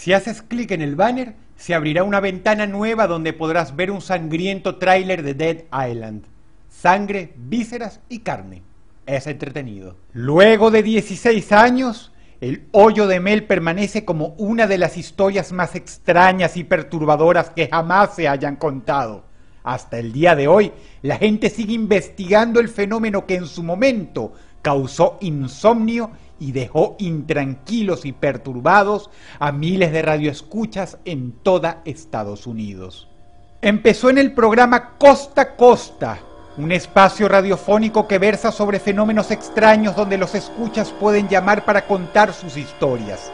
Si haces clic en el banner, se abrirá una ventana nueva donde podrás ver un sangriento tráiler de Dead Island. Sangre, vísceras y carne. Es entretenido. Luego de 16 años, El Hoyo de Mel permanece como una de las historias más extrañas y perturbadoras que jamás se hayan contado. Hasta el día de hoy, la gente sigue investigando el fenómeno que en su momento causó insomnio y dejó intranquilos y perturbados a miles de radioescuchas en toda Estados Unidos. Empezó en el programa Costa a Costa, un espacio radiofónico que versa sobre fenómenos extraños donde los escuchas pueden llamar para contar sus historias.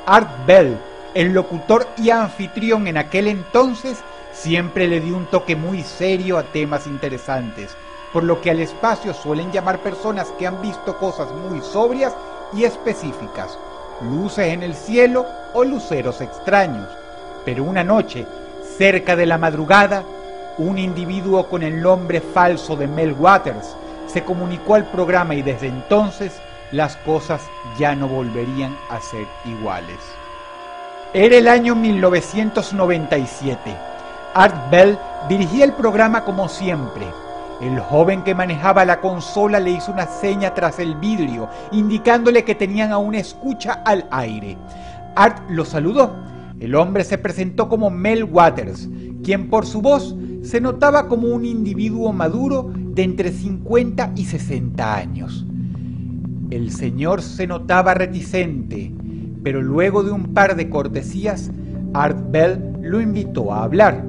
Art Bell, el locutor y anfitrión en aquel entonces, siempre le dio un toque muy serio a temas interesantes, por lo que al espacio suelen llamar personas que han visto cosas muy sobrias y específicas, luces en el cielo o luceros extraños. Pero una noche, cerca de la madrugada, un individuo con el nombre falso de Mel Waters se comunicó al programa y desde entonces las cosas ya no volverían a ser iguales. Era el año 1997. Art Bell dirigía el programa como siempre. El joven que manejaba la consola le hizo una seña tras el vidrio, indicándole que tenían a una escucha al aire. Art lo saludó. El hombre se presentó como Mel Waters, quien por su voz se notaba como un individuo maduro de entre 50 y 60 años. El señor se notaba reticente, pero luego de un par de cortesías, Art Bell lo invitó a hablar.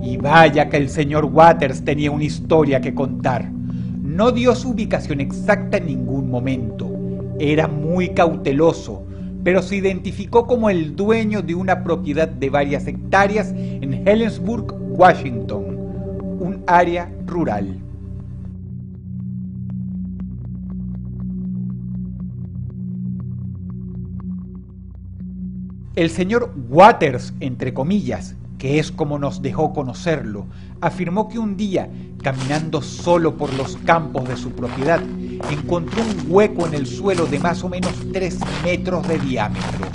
Y vaya que el señor Waters tenía una historia que contar. No dio su ubicación exacta en ningún momento. Era muy cauteloso, pero se identificó como el dueño de una propiedad de varias hectáreas en Helensburgh, Washington, un área rural. El señor Waters, entre comillas, que es como nos dejó conocerlo, afirmó que un día, caminando solo por los campos de su propiedad, encontró un hueco en el suelo de más o menos 3 metros de diámetro.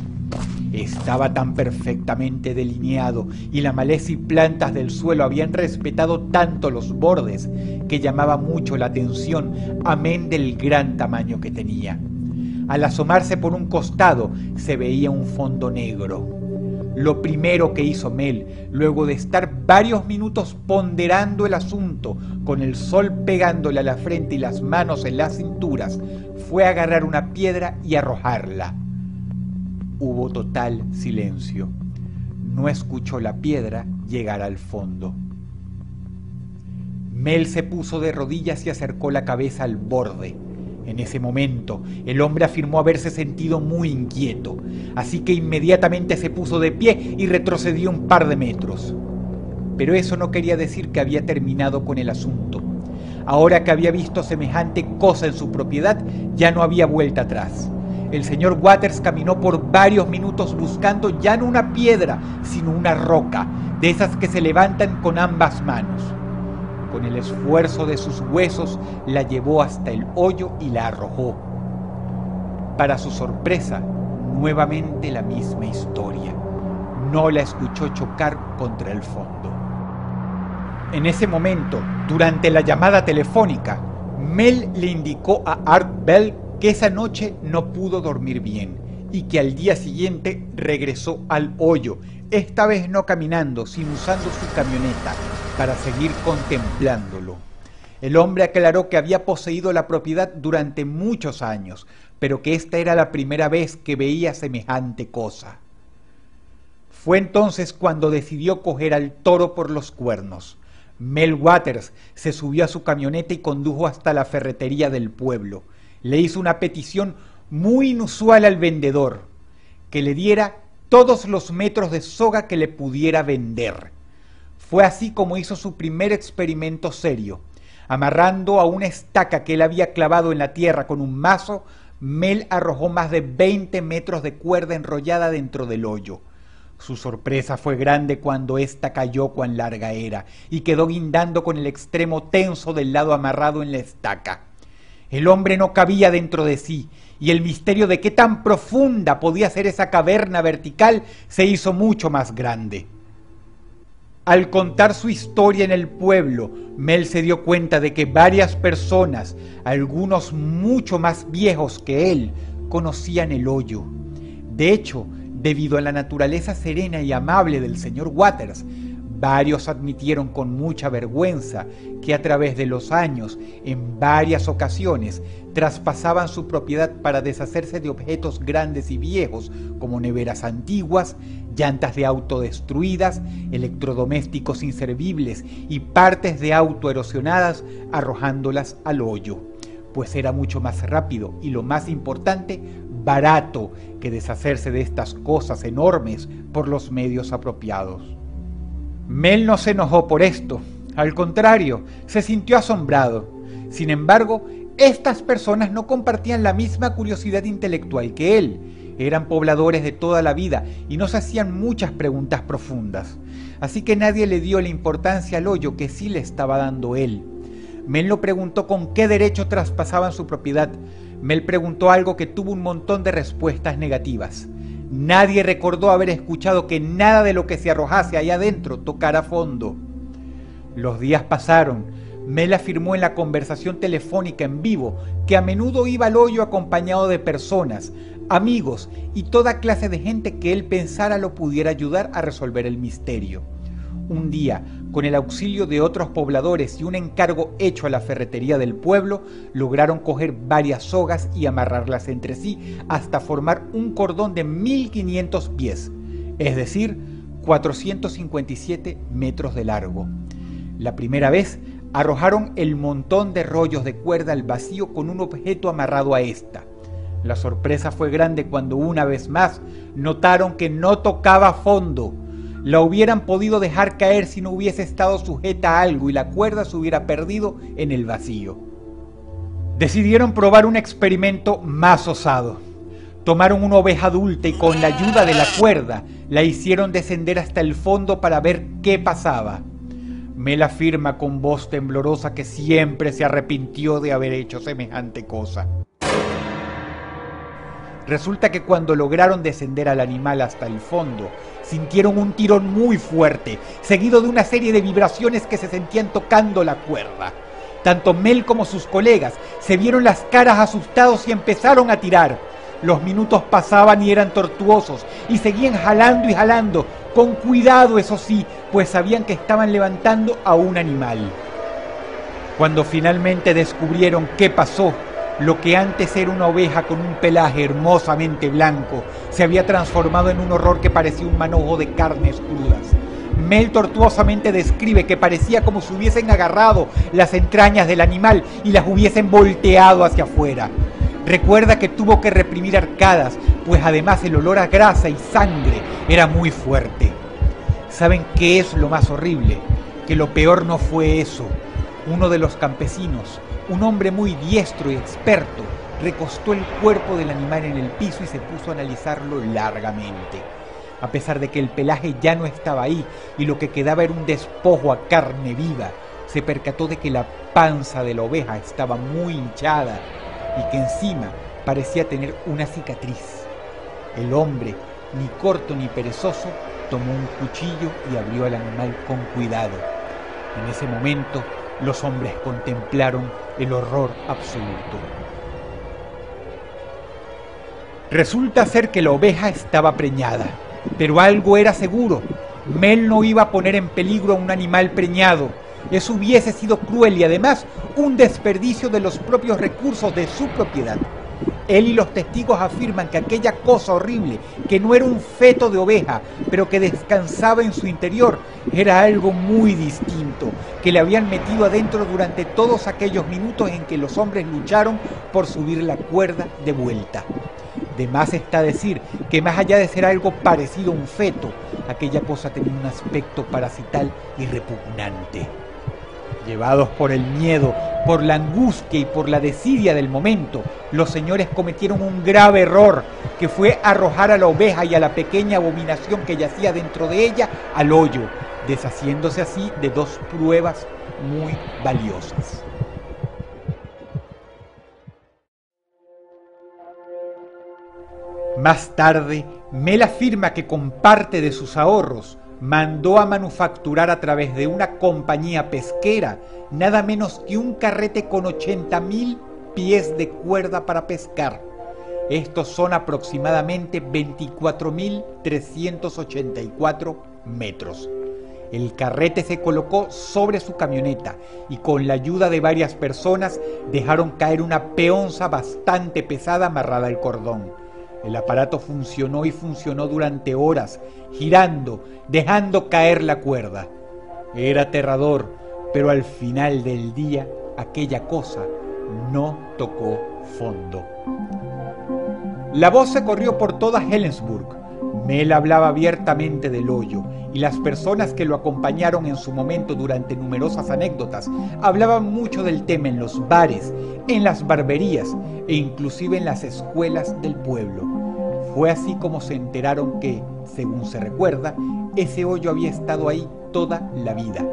Estaba tan perfectamente delineado y la maleza y plantas del suelo habían respetado tanto los bordes que llamaba mucho la atención, amén del gran tamaño que tenía. Al asomarse por un costado se veía un fondo negro. Lo primero que hizo Mel, luego de estar varios minutos ponderando el asunto, con el sol pegándole a la frente y las manos en las cinturas, fue agarrar una piedra y arrojarla. Hubo total silencio. No escuchó la piedra llegar al fondo. Mel se puso de rodillas y acercó la cabeza al borde. En ese momento, el hombre afirmó haberse sentido muy inquieto, así que inmediatamente se puso de pie y retrocedió un par de metros. Pero eso no quería decir que había terminado con el asunto. Ahora que había visto semejante cosa en su propiedad, ya no había vuelta atrás. El señor Waters caminó por varios minutos buscando ya no una piedra, sino una roca, de esas que se levantan con ambas manos. Con el esfuerzo de sus huesos la llevó hasta el hoyo y la arrojó. Para su sorpresa, nuevamente la misma historia. No la escuchó chocar contra el fondo. En ese momento, durante la llamada telefónica, Mel le indicó a Art Bell que esa noche no pudo dormir bien y que al día siguiente regresó al hoyo, esta vez no caminando, sino usando su camioneta para seguir contemplándolo. El hombre aclaró que había poseído la propiedad durante muchos años, pero que esta era la primera vez que veía semejante cosa. Fue entonces cuando decidió coger al toro por los cuernos. Mel Waters se subió a su camioneta y condujo hasta la ferretería del pueblo. Le hizo una petición muy inusual al vendedor, que le diera todos los metros de soga que le pudiera vender. Fue así como hizo su primer experimento serio. Amarrando a una estaca que él había clavado en la tierra con un mazo, Mel arrojó más de 20 metros de cuerda enrollada dentro del hoyo. Su sorpresa fue grande cuando ésta cayó cuán larga era y quedó guindando con el extremo tenso del lado amarrado en la estaca. El hombre no cabía dentro de sí y el misterio de qué tan profunda podía ser esa caverna vertical se hizo mucho más grande. Al contar su historia en el pueblo, Mel se dio cuenta de que varias personas, algunos mucho más viejos que él, conocían el hoyo. De hecho, debido a la naturaleza serena y amable del señor Waters, varios admitieron con mucha vergüenza que a través de los años, en varias ocasiones, traspasaban su propiedad para deshacerse de objetos grandes y viejos como neveras antiguas, llantas de auto destruidas, electrodomésticos inservibles y partes de auto erosionadas, arrojándolas al hoyo, pues era mucho más rápido y, lo más importante, barato que deshacerse de estas cosas enormes por los medios apropiados. Mel no se enojó por esto, al contrario, se sintió asombrado. Sin embargo, estas personas no compartían la misma curiosidad intelectual que él. Eran pobladores de toda la vida y no se hacían muchas preguntas profundas. Así que nadie le dio la importancia al hoyo que sí le estaba dando él. Mel no preguntó con qué derecho traspasaban su propiedad. Mel preguntó algo que tuvo un montón de respuestas negativas. Nadie recordó haber escuchado que nada de lo que se arrojase allá adentro tocara fondo. Los días pasaron. Mel afirmó en la conversación telefónica en vivo que a menudo iba al hoyo acompañado de personas, amigos y toda clase de gente que él pensara lo pudiera ayudar a resolver el misterio. Un día, con el auxilio de otros pobladores y un encargo hecho a la ferretería del pueblo, lograron coger varias sogas y amarrarlas entre sí hasta formar un cordón de 1500 pies, es decir, 457 metros de largo. La primera vez arrojaron el montón de rollos de cuerda al vacío con un objeto amarrado a esta. La sorpresa fue grande cuando una vez más notaron que no tocaba fondo. La hubieran podido dejar caer si no hubiese estado sujeta a algo y la cuerda se hubiera perdido en el vacío. Decidieron probar un experimento más osado. Tomaron una oveja adulta y con la ayuda de la cuerda la hicieron descender hasta el fondo para ver qué pasaba. Mel afirma con voz temblorosa que siempre se arrepintió de haber hecho semejante cosa. Resulta que cuando lograron descender al animal hasta el fondo, sintieron un tirón muy fuerte, seguido de una serie de vibraciones que se sentían tocando la cuerda. Tanto Mel como sus colegas se vieron las caras asustados y empezaron a tirar. Los minutos pasaban y eran tortuosos, y seguían jalando y jalando, con cuidado eso sí, pues sabían que estaban levantando a un animal. Cuando finalmente descubrieron qué pasó, lo que antes era una oveja con un pelaje hermosamente blanco, se había transformado en un horror que parecía un manojo de carnes crudas. Mel tortuosamente describe que parecía como si hubiesen agarrado las entrañas del animal y las hubiesen volteado hacia afuera. Recuerda que tuvo que reprimir arcadas, pues además el olor a grasa y sangre era muy fuerte. ¿Saben qué es lo más horrible? Que lo peor no fue eso. Uno de los campesinos, un hombre muy diestro y experto, recostó el cuerpo del animal en el piso y se puso a analizarlo largamente. A pesar de que el pelaje ya no estaba ahí y lo que quedaba era un despojo a carne viva, se percató de que la panza de la oveja estaba muy hinchada y que encima parecía tener una cicatriz. El hombre, ni corto ni perezoso, tomó un cuchillo y abrió al animal con cuidado. En ese momento, los hombres contemplaron el horror absoluto. Resulta ser que la oveja estaba preñada, pero algo era seguro. Mel no iba a poner en peligro a un animal preñado. Eso hubiese sido cruel y además un desperdicio de los propios recursos de su propiedad. Él y los testigos afirman que aquella cosa horrible, que no era un feto de oveja, pero que descansaba en su interior, era algo muy distinto, que le habían metido adentro durante todos aquellos minutos en que los hombres lucharon por subir la cuerda de vuelta. De más está decir que más allá de ser algo parecido a un feto, aquella cosa tenía un aspecto parasital y repugnante. Llevados por el miedo, por la angustia y por la desidia del momento, los señores cometieron un grave error, que fue arrojar a la oveja y a la pequeña abominación que yacía dentro de ella al hoyo, deshaciéndose así de dos pruebas muy valiosas. Más tarde, Mel afirma que con parte de sus ahorros mandó a manufacturar a través de una compañía pesquera nada menos que un carrete con 80.000 pies de cuerda para pescar. Estos son aproximadamente 24.384 metros. El carrete se colocó sobre su camioneta y con la ayuda de varias personas dejaron caer una peonza bastante pesada amarrada al cordón. El aparato funcionó y funcionó durante horas, girando, dejando caer la cuerda. Era aterrador, pero al final del día aquella cosa no tocó fondo. La voz se corrió por toda Helensburgh. Mel hablaba abiertamente del hoyo y las personas que lo acompañaron en su momento durante numerosas anécdotas hablaban mucho del tema en los bares, en las barberías e inclusive en las escuelas del pueblo. Fue así como se enteraron que, según se recuerda, ese hoyo había estado ahí toda la vida,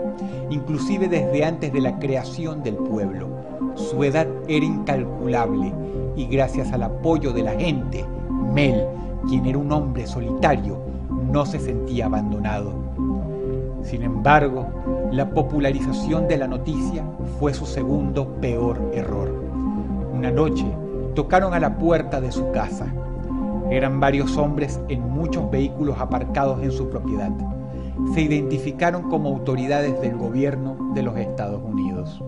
inclusive desde antes de la creación del pueblo. Su edad era incalculable y gracias al apoyo de la gente, Mel, quien era un hombre solitario, no se sentía abandonado. Sin embargo, la popularización de la noticia fue su segundo peor error. Una noche tocaron a la puerta de su casa. Eran varios hombres en muchos vehículos aparcados en su propiedad. Se identificaron como autoridades del gobierno de los Estados Unidos.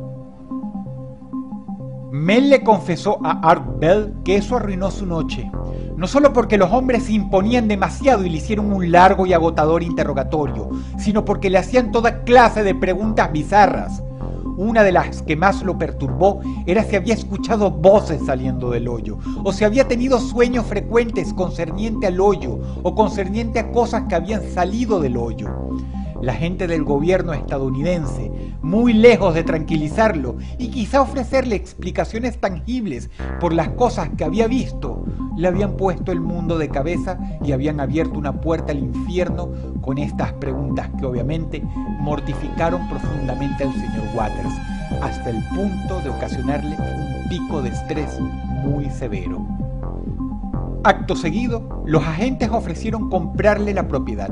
Mel le confesó a Art Bell que eso arruinó su noche, no solo porque los hombres se imponían demasiado y le hicieron un largo y agotador interrogatorio, sino porque le hacían toda clase de preguntas bizarras. Una de las que más lo perturbó era si había escuchado voces saliendo del hoyo, o si había tenido sueños frecuentes concerniente al hoyo, o concerniente a cosas que habían salido del hoyo. La gente del gobierno estadounidense, muy lejos de tranquilizarlo y quizá ofrecerle explicaciones tangibles por las cosas que había visto, le habían puesto el mundo de cabeza y habían abierto una puerta al infierno con estas preguntas que obviamente mortificaron profundamente al señor Waters, hasta el punto de ocasionarle un pico de estrés muy severo. Acto seguido, los agentes ofrecieron comprarle la propiedad.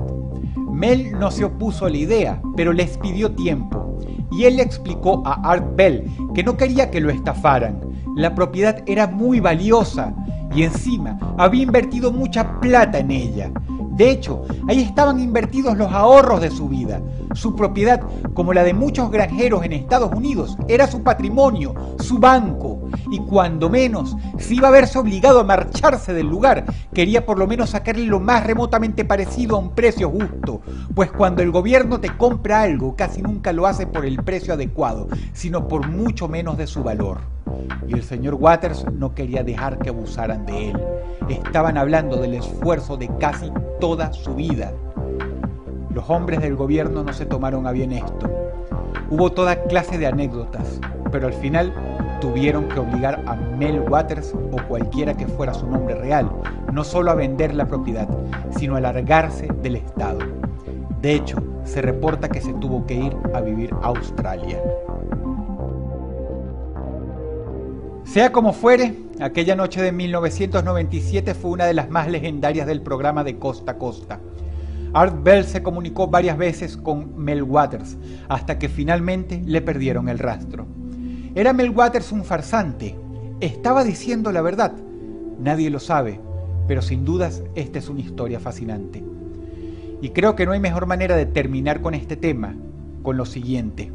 Mel no se opuso a la idea, pero les pidió tiempo, y él le explicó a Art Bell que no quería que lo estafaran. La propiedad era muy valiosa y encima había invertido mucha plata en ella. De hecho, ahí estaban invertidos los ahorros de su vida. Su propiedad, como la de muchos granjeros en Estados Unidos, era su patrimonio, su banco. Y cuando menos, si iba a verse obligado a marcharse del lugar, quería por lo menos sacarle lo más remotamente parecido a un precio justo. Pues cuando el gobierno te compra algo, casi nunca lo hace por el precio adecuado, sino por mucho menos de su valor. Y el señor Waters no quería dejar que abusaran de él. Estaban hablando del esfuerzo de casi toda su vida. Los hombres del gobierno no se tomaron a bien esto. Hubo toda clase de anécdotas, pero al final tuvieron que obligar a Mel Waters, o cualquiera que fuera su nombre real, no solo a vender la propiedad, sino a largarse del estado. De hecho, se reporta que se tuvo que ir a vivir a Australia. Sea como fuere, aquella noche de 1997 fue una de las más legendarias del programa de Costa a Costa. Art Bell se comunicó varias veces con Mel Waters, hasta que finalmente le perdieron el rastro. ¿Era Mel Waters un farsante? ¿Estaba diciendo la verdad? Nadie lo sabe, pero sin dudas esta es una historia fascinante. Y creo que no hay mejor manera de terminar con este tema, con lo siguiente.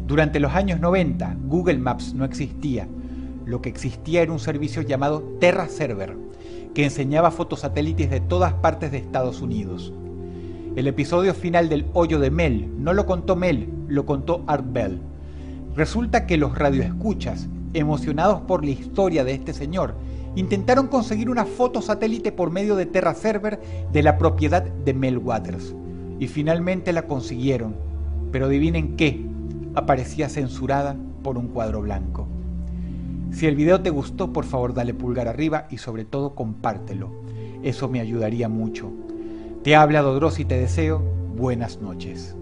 Durante los años 90, Google Maps no existía. Lo que existía era un servicio llamado Terra Server, que enseñaba fotosatélites de todas partes de Estados Unidos. El episodio final del hoyo de Mel no lo contó Mel, lo contó Art Bell. Resulta que los radioescuchas, emocionados por la historia de este señor, intentaron conseguir una foto satélite por medio de Terra Server de la propiedad de Mel Waters. Y finalmente la consiguieron, pero adivinen qué, aparecía censurada por un cuadro blanco. Si el video te gustó, por favor dale pulgar arriba y sobre todo compártelo. Eso me ayudaría mucho. Te habla Dodros y te deseo buenas noches.